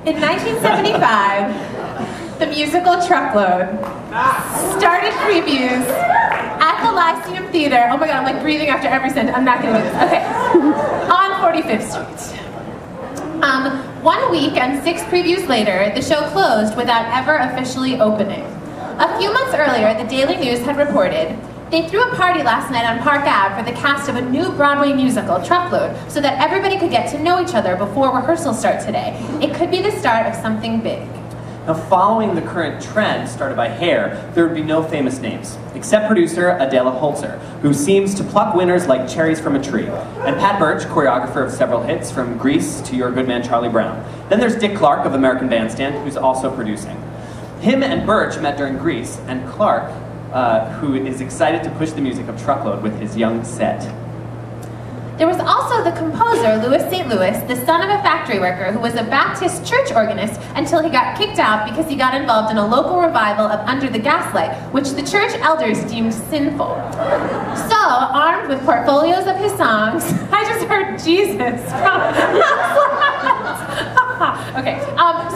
In 1975, the musical Truckload started previews at the Lyceum Theater. Oh my god, I'm like breathing after every sentence. I'm not gonna do this. Okay. On 45th Street. 1 week and 6 previews later, the show closed without ever officially opening. A few months earlier, the Daily News had reported, they threw a party last night on Park Ave for the cast of a new Broadway musical, Truckload, so that everybody could get to know each other before rehearsals start today. It could be the start of something big. Now, following the current trend started by Hair, there would be no famous names, except producer Adela Holzer, who seems to pluck winners like cherries from a tree, and Pat Birch, choreographer of several hits from Grease to Your Good Man Charlie Brown. Then there's Dick Clark of American Bandstand, who's also producing. Him and Birch met during Grease, and Clark, who is excited to push the music of Truckload with his young set. There was also the composer, Louis St. Louis, the son of a factory worker who was a Baptist church organist until he got kicked out because he got involved in a local revival of Under the Gaslight, which the church elders deemed sinful. So, armed with portfolios of his songs, I just heard Jesus. Okay,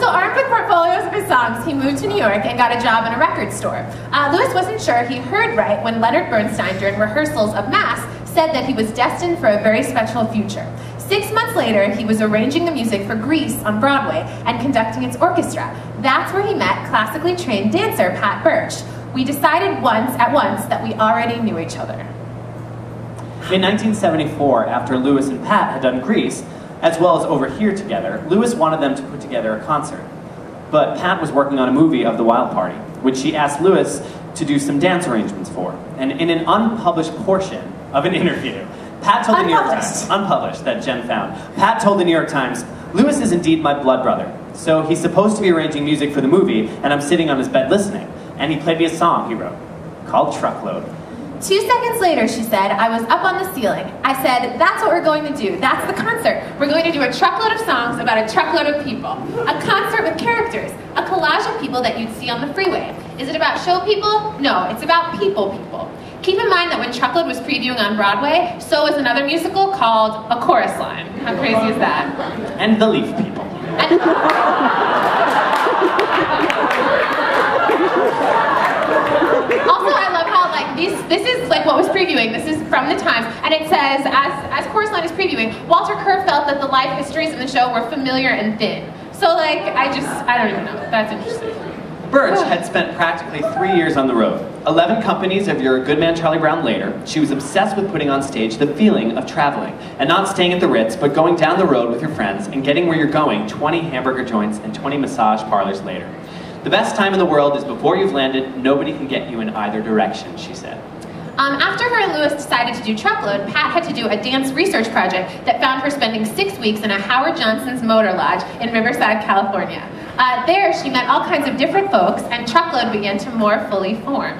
so armed with portfolios of his songs, he moved to New York and got a job in a record store. Louis wasn't sure he heard right when Leonard Bernstein, during rehearsals of Mass, said that he was destined for a very special future. 6 months later, he was arranging the music for Grease on Broadway and conducting its orchestra. That's where he met classically trained dancer Pat Birch. We decided at once that we already knew each other. In 1974, after Louis and Pat had done Grease, as well as Over Here together, Louis wanted them to put together a concert. But Pat was working on a movie of The Wild Party, which she asked Louis to do some dance arrangements for. And in an unpublished portion of an interview, Pat told the New York Times, unpublished, that Jen found, Pat told the New York Times, Louis is indeed my blood brother. So he's supposed to be arranging music for the movie, and I'm sitting on his bed listening. And he played me a song he wrote, called Truckload. 2 seconds later, she said, I was up on the ceiling. I said, that's what we're going to do. That's the concert. We're going to do a truckload of songs about a truckload of people. A concert with characters. A collage of people that you'd see on the freeway. Is it about show people? No, it's about people. Keep in mind that when Truckload was previewing on Broadway, so was another musical called A Chorus Line. How crazy is that? And The Leaf People. Also, I love how this is like what was previewing. This is from the Times, and it says, as Chorus Line is previewing, Walter Kerr felt that the life histories in the show were familiar and thin. So like, I don't even know. That's interesting. Birch had spent practically 3 years on the road. 11 companies of Your Good Man Charlie Brown later, she was obsessed with putting on stage the feeling of traveling, and not staying at the Ritz, but going down the road with your friends and getting where you're going 20 hamburger joints and 20 massage parlors later. The best time in the world is before you've landed. Nobody can get you in either direction, she said. After her and Louis decided to do Truckload, Pat had to do a dance research project that found her spending 6 weeks in a Howard Johnson's motor lodge in Riverside, California. There, she met all kinds of different folks, and Truckload began to more fully form.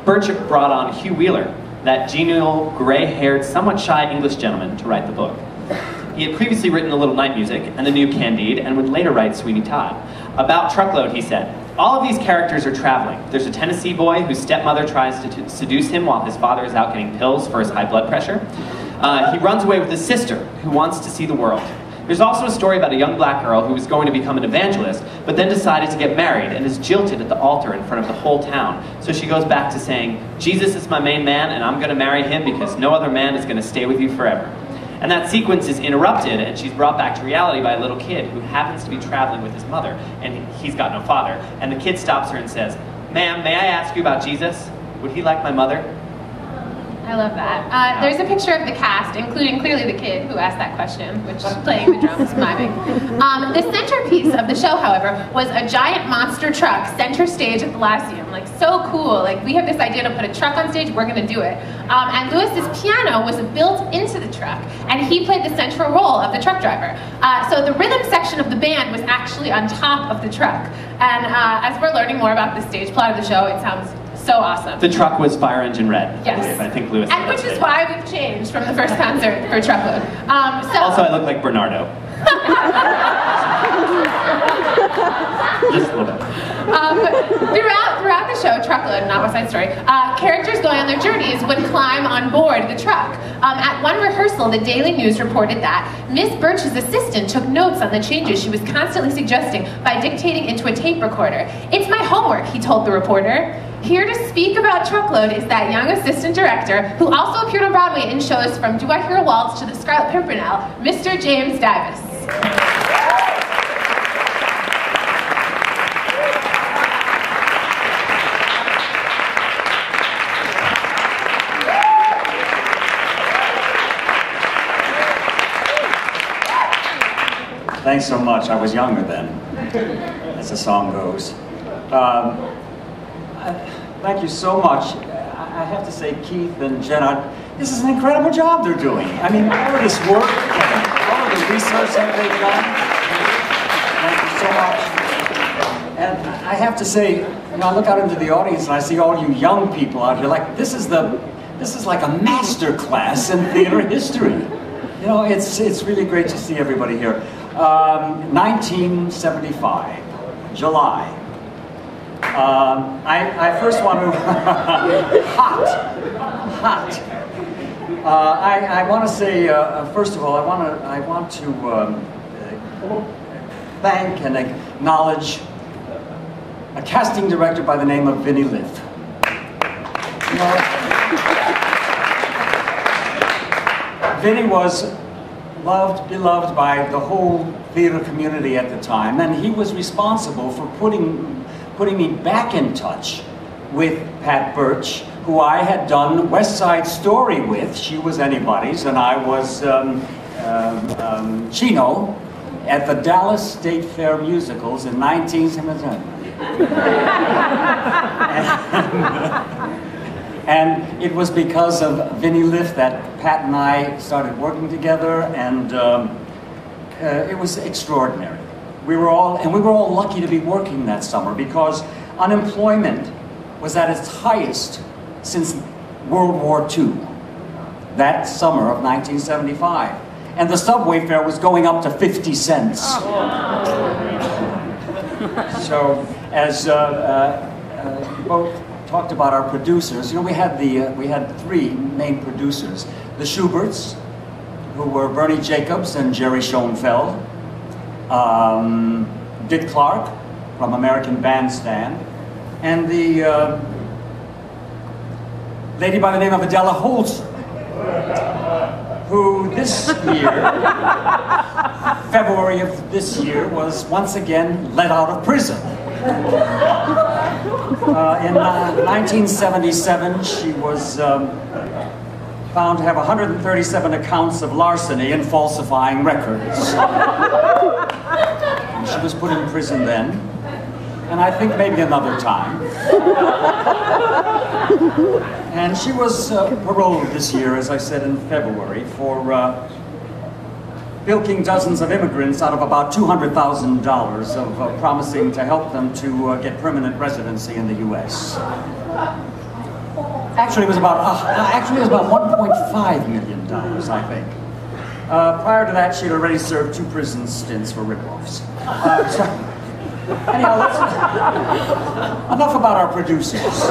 Birch brought on Hugh Wheeler, that genial, gray-haired, somewhat shy English gentleman, to write the book. He had previously written A Little Night Music and The New Candide, and would later write Sweeney Todd. About Truckload, he said, all of these characters are traveling. There's a Tennessee boy whose stepmother tries to seduce him while his father is out getting pills for his high blood pressure. He runs away with his sister, who wants to see the world. There's also a story about a young black girl who was going to become an evangelist, but then decided to get married and is jilted at the altar in front of the whole town. So she goes back to saying, Jesus is my main man, and I'm going to marry him because no other man is going to stay with you forever. And that sequence is interrupted, and she's brought back to reality by a little kid who happens to be traveling with his mother, and he's got no father. And the kid stops her and says, ma'am, may I ask you about Jesus? Would he like my mother? I love that. There's a picture of the cast, including clearly the kid who asked that question, which playing the drums, miming. The centerpiece of the show, however, was a giant monster truck center stage at the Lyceum. Like, so cool. Like, we have this idea to put a truck on stage, we're gonna do it. And Louis's piano was built into the truck, and he played the central role of the truck driver. So the rhythm section of the band was actually on top of the truck. And as we're learning more about the stage plot of the show, it sounds so awesome. The truck was Fire Engine Red. Yes. I think Louis. And which is why we've changed from the first concert for Truckload. Also, I look like Bernardo. Just a little bit. Throughout the the show, Truckload, not West Side Story, characters going on their journeys would climb on board the truck. At one rehearsal, the Daily News reported that Miss Birch's assistant took notes on the changes she was constantly suggesting by dictating into a tape recorder. "It's my homework," he told the reporter. Here to speak about Truckload is that young assistant director who also appeared on Broadway in shows from Do I Hear a Waltz to The Scarlet Pimpernel, Mr. James Dybas. Thanks so much. I was younger then, as the song goes. Thank you so much. I have to say, Keith and Jenna, this is an incredible job they're doing. I mean, all of this work, all of the research that they've done. Thank you so much. And I have to say, you know, I look out into the audience and I see all you young people out here. Like this is like a master class in theater history. You know, it's really great to see everybody here. 1975, July. I first want to hot. I want to say first of all, I want to thank and acknowledge a casting director by the name of Vinnie Liff. You know, Vinnie was beloved by the whole theater community at the time, and he was responsible for putting me back in touch with Pat Birch, who I had done West Side Story with. She was Anybody's, and I was Chino at the Dallas State Fair musicals in 1977. And it was because of Vinnie Liff that Pat and I started working together, and it was extraordinary. We were all lucky to be working that summer because unemployment was at its highest since World War II, that summer of 1975. And the subway fare was going up to 50 cents. So, as both talked about our producers, you know, we had three main producers. The Schuberts, who were Bernie Jacobs and Jerry Schoenfeld. Dick Clark from American Bandstand, and the lady by the name of Adela Holzer, who this year, February of this year, was once again let out of prison. In 1977, she was found to have 137 accounts of larceny and falsifying records. She was put in prison then, and I think maybe another time. And she was paroled this year, as I said, in February, for bilking dozens of immigrants out of about $200,000 of promising to help them to get permanent residency in the U.S. Actually, it was about $1.5 million, I think. Prior to that, she'd already served 2 prison stints for rip-offs. Anyhow, enough about our producers.